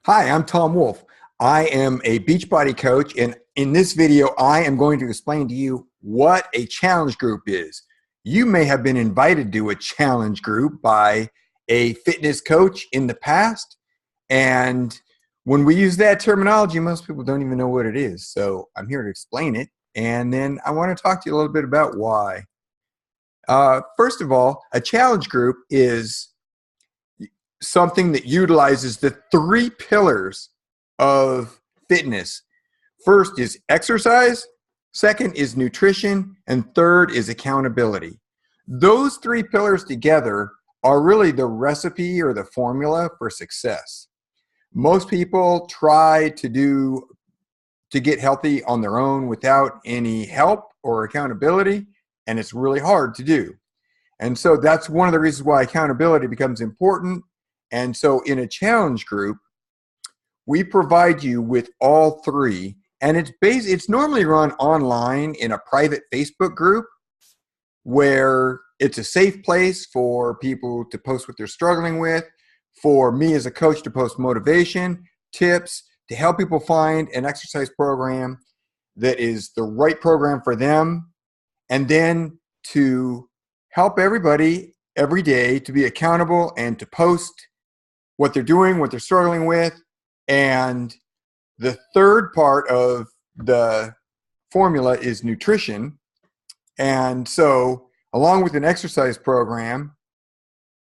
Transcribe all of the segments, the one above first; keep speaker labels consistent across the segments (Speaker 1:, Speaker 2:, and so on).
Speaker 1: Hi, I'm Tom Wolf. I am a Beachbody coach, and in this video, I am going to explain to you what a challenge group is. You may have been invited to a challenge group by a fitness coach in the past, and when we use that terminology, most people don't even know what it is. So I'm here to explain it, and then I want to talk to you a little bit about why. First of all, a challenge group is something that utilizes the three pillars of fitness. First is exercise, second is nutrition, and third is accountability. Those three pillars together are really the recipe or the formula for success. Most people try to get healthy on their own without any help or accountability, and it's really hard to do. And so that's one of the reasons why accountability becomes important. And so in a challenge group, we provide you with all three, and it's normally run online in a private Facebook group where it's a safe place for people to post what they're struggling with, for me as a coach to post motivation, tips, to help people find an exercise program that is the right program for them, and then to help everybody every day to be accountable and to post what they're doing, what they're struggling with. And the third part of the formula is nutrition. And so along with an exercise program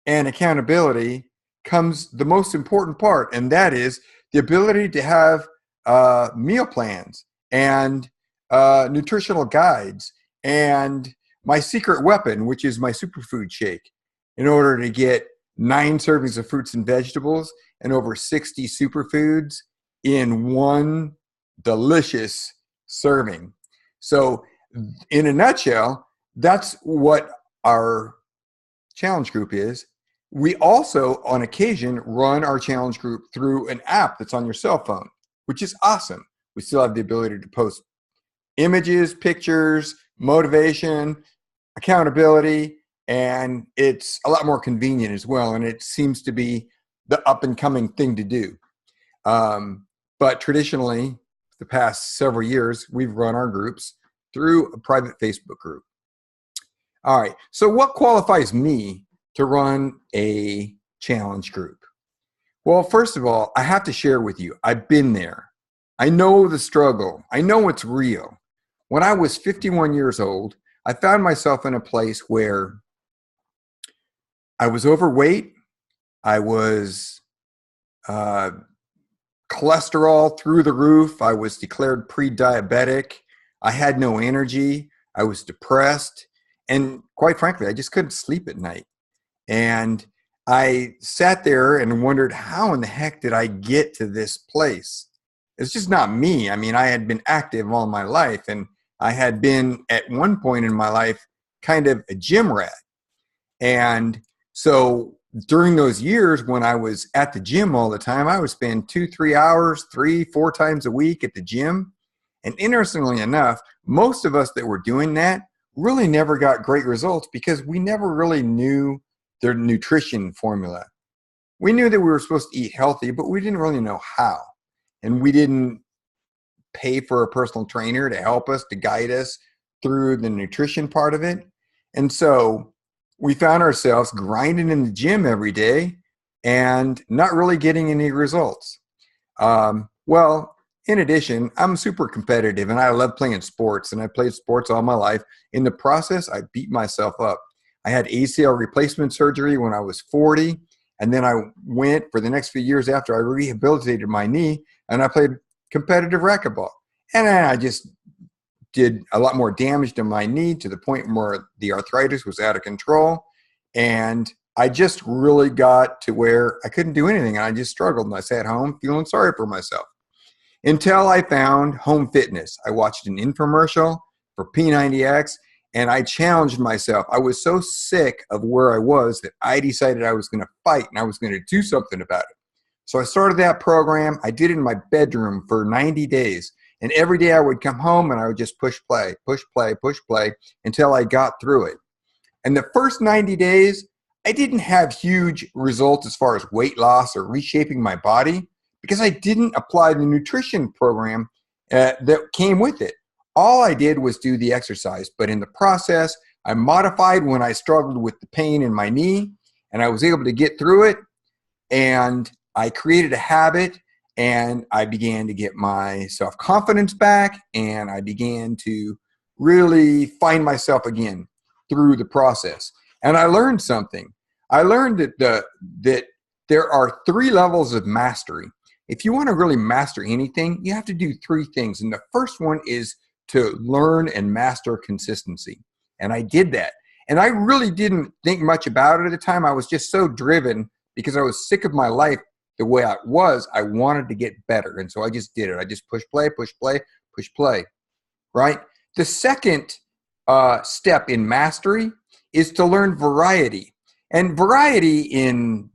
Speaker 1: and accountability comes the most important part, and that is the ability to have meal plans and nutritional guides and my secret weapon, which is my superfood shake, in order to get 9 servings of fruits and vegetables and over 60 superfoods in one delicious serving. So in a nutshell, that's what our challenge group is. We also, on occasion, run our challenge group through an app that's on your cell phone, which is awesome. We still have the ability to post images, pictures, motivation, accountability, and it's a lot more convenient as well. And it seems to be the up and coming thing to do. But traditionally, the past several years, we've run our groups through a private Facebook group. All right. So what qualifies me to run a challenge group? Well, first of all, I have to share with you, I've been there. I know the struggle. I know it's real. When I was 51 years old, I found myself in a place where I was overweight. I was cholesterol through the roof. I was declared pre-diabetic. I had no energy. I was depressed. And quite frankly, I just couldn't sleep at night. And I sat there and wondered, how in the heck did I get to this place? It's just not me. I mean, I had been active all my life, and I had been at one point in my life kind of a gym rat. And so during those years when I was at the gym all the time, I would spend 2-3 hours, 3-4 times a week at the gym. And interestingly enough, most of us that were doing that really never got great results because we never really knew their nutrition formula. We knew that we were supposed to eat healthy, but we didn't really know how. And we didn't pay for a personal trainer to help us, to guide us through the nutrition part of it. And so we found ourselves grinding in the gym every day and not really getting any results. Well, in addition, I'm super competitive and I love playing sports, and I played sports all my life. In the process, I beat myself up. I had ACL replacement surgery when I was 40, and then I went for the next few years after I rehabilitated my knee, and I played competitive racquetball. And I just did a lot more damage to my knee to the point where the arthritis was out of control. And I just really got to where I couldn't do anything. And I just struggled, and I sat home feeling sorry for myself until I found home fitness. I watched an infomercial for P90X, and I challenged myself. I was so sick of where I was that I decided I was going to fight and I was going to do something about it. So I started that program. I did it in my bedroom for 90 days. And every day I would come home and I would just push play until I got through it. And the first 90 days, I didn't have huge results as far as weight loss or reshaping my body, because I didn't apply the nutrition program that came with it. All I did was do the exercise, but in the process, I modified when I struggled with the pain in my knee, and I was able to get through it, and I created a habit, and I began to get my self-confidence back, and I began to really find myself again through the process. And I learned something. I learned that there are 3 levels of mastery. If you want to really master anything, you have to do 3 things. And the first one is to learn and master consistency. And I did that. And I really didn't think much about it at the time. I was just so driven because I was sick of my life the way I was. I wanted to get better. And so I just did it. I just push play, push play, push play, right? The second step in mastery is to learn variety. And variety in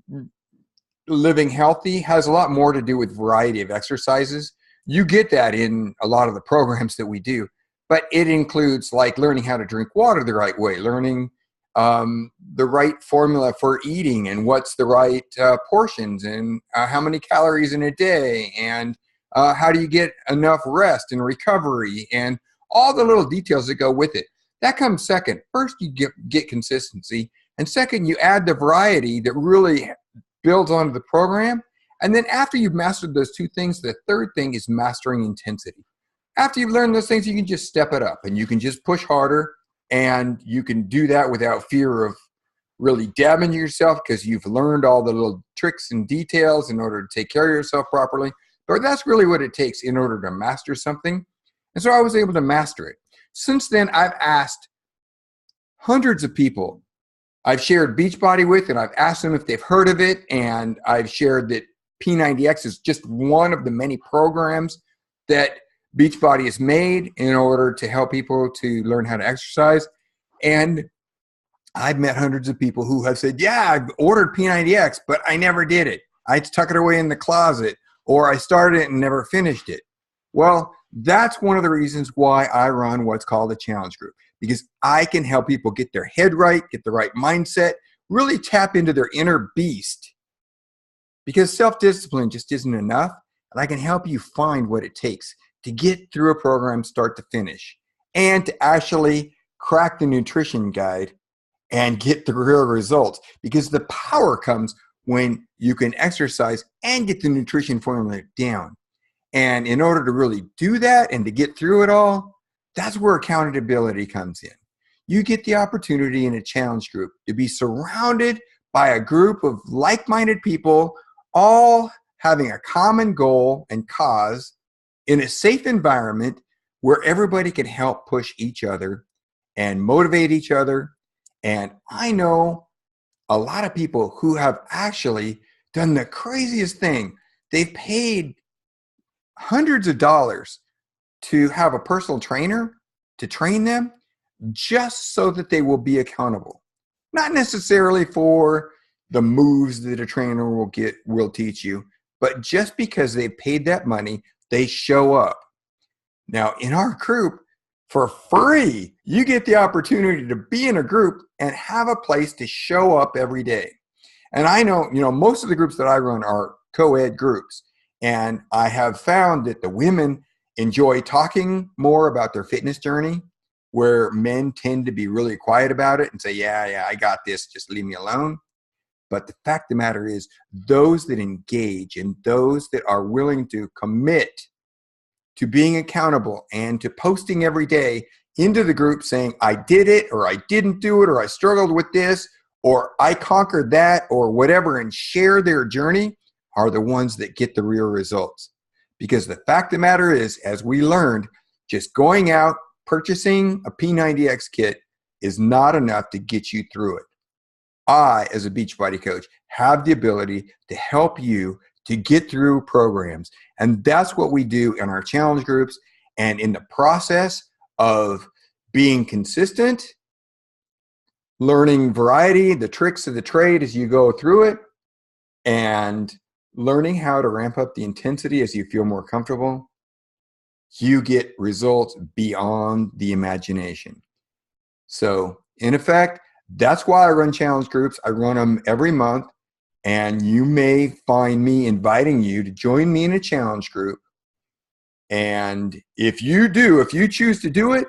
Speaker 1: living healthy has a lot more to do with variety of exercises. You get that in a lot of the programs that we do, but it includes like learning how to drink water the right way, learning the right formula for eating and what's the right portions and how many calories in a day and how do you get enough rest and recovery and all the little details that go with it. That comes second. First, you get consistency. And second, you add the variety that really builds onto the program. And then after you've mastered those 2 things, the third thing is mastering intensity. After you've learned those things, you can just step it up and you can just push harder, and you can do that without fear of really damaging yourself because you've learned all the little tricks and details in order to take care of yourself properly. But that's really what it takes in order to master something. And so I was able to master it. Since then, I've asked hundreds of people I've shared Beachbody with, and I've asked them if they've heard of it, and I've shared that P90X is just one of the many programs that Beachbody has made in order to help people to learn how to exercise. And I've met hundreds of people who have said, yeah, I've ordered P90X, but I never did it. I tuck it away in the closet, or I started it and never finished it. Well, that's one of the reasons why I run what's called a challenge group, because I can help people get their head right, get the right mindset, really tap into their inner beast, because self-discipline just isn't enough. And I can help you find what it takes to get through a program start to finish and to actually crack the nutrition guide and get the real results, because the power comes when you can exercise and get the nutrition formula down. And in order to really do that and to get through it all, that's where accountability comes in. You get the opportunity in a challenge group to be surrounded by a group of like-minded people, all having a common goal and cause in a safe environment where everybody can help push each other and motivate each other. And I know a lot of people who have actually done the craziest thing. They've paid hundreds of dollars to have a personal trainer to train them just so that they will be accountable. Not necessarily for the moves that a trainer will teach you, but just because they paid that money, they show up. Now, in our group, for free, you get the opportunity to be in a group and have a place to show up every day. And I know, most of the groups that I run are co-ed groups. And I have found that the women enjoy talking more about their fitness journey, where men tend to be really quiet about it and say, yeah, I got this, just leave me alone. But the fact of the matter is, those that engage and those that are willing to commit to being accountable and to posting every day into the group saying, I did it, or I didn't do it, or I struggled with this, or I conquered that, or whatever, and share their journey, are the ones that get the real results. Because the fact of the matter is, as we learned, just going out, purchasing a P90X kit is not enough to get you through it. I, as a Beachbody coach, have the ability to help you to get through programs. And that's what we do in our challenge groups. And in the process of being consistent, learning variety, the tricks of the trade as you go through it, and learning how to ramp up the intensity as you feel more comfortable, you get results beyond the imagination. So in effect, that's why I run challenge groups. I run them every month. And you may find me inviting you to join me in a challenge group. And if you choose to do it,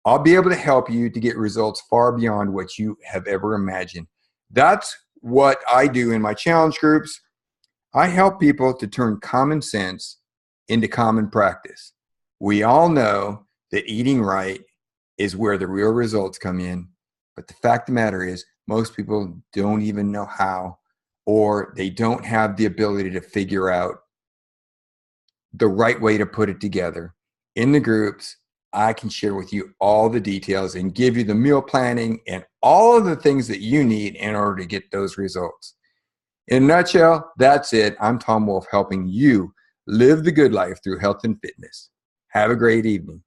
Speaker 1: I'll be able to help you to get results far beyond what you have ever imagined. That's what I do in my challenge groups. I help people to turn common sense into common practice. We all know that eating right is where the real results come in. But the fact of the matter is, most people don't even know how, or they don't have the ability to figure out the right way to put it together. In the groups, I can share with you all the details and give you the meal planning and all of the things that you need in order to get those results. In a nutshell, that's it. I'm Tom Wolf, helping you live the good life through health and fitness. Have a great evening.